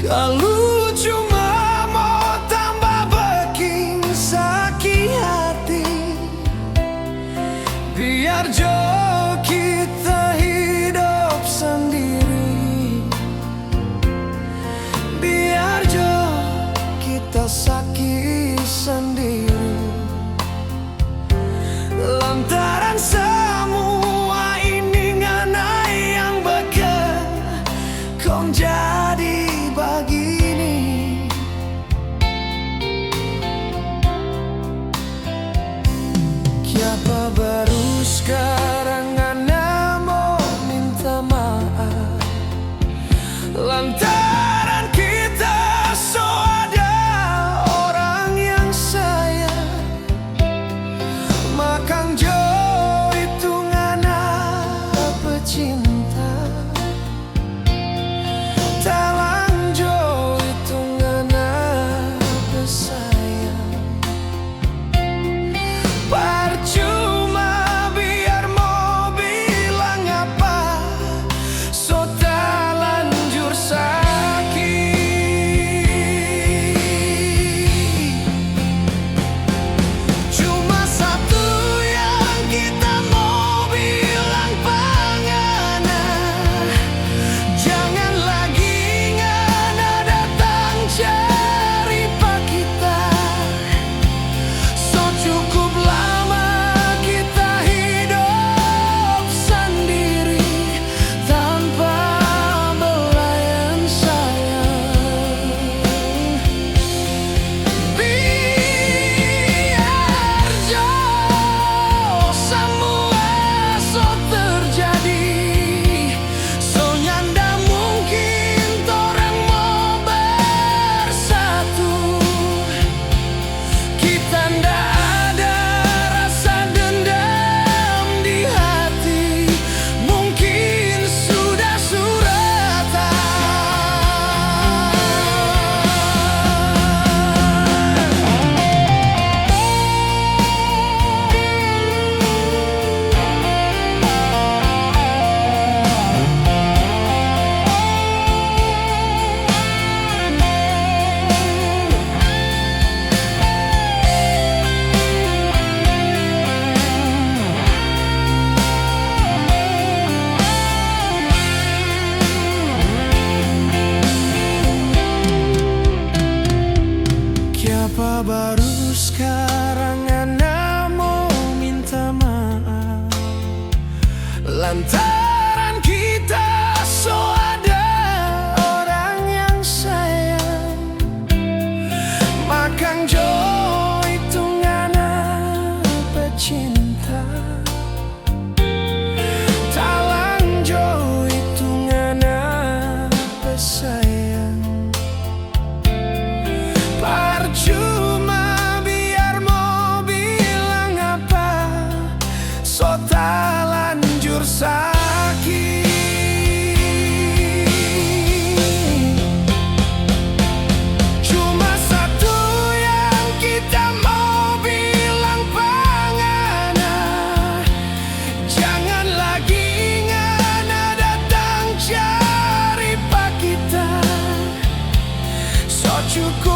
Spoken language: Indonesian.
Kalau cuma mau tambah bikin sakit hati, biar jo kita hidup sendiri, biar jo kita sakit sendiri. Lantaran semua ini ngana yang bikin kau jadi begini. Kenapa baru sekarang ngana mau minta maaf? Lantaran kita so ada orang yang sayang, makan jo itu ngana pecinta, talang jo itu ngana pesayang. Percuma biar mau bilang apa, so terlanjur sakit. Cuma satu yang kita mau bilang pangana, jangan lagi ngana datang cari pak kita. So cukup lama kita hidup sendiri tanpa belayan sayang. Biar jauh semua so terjadi, so nyanda mungkin torang mau bersatu. Kita ndak ada rasa dendam di hati, mungkin sudah suratan. Kenapa baru sekarang ngana mau minta maaf? Lantaran kita so ada orang yang sayang, makan jo itu ngana pecinta, talang jo itu ngana pesayang. Percuma biar mau bilang apa, so terlanjur sakit. Cuma satu yang kita mau bilang pangana, jangan lagi ngana datang cari pak kita. So cukup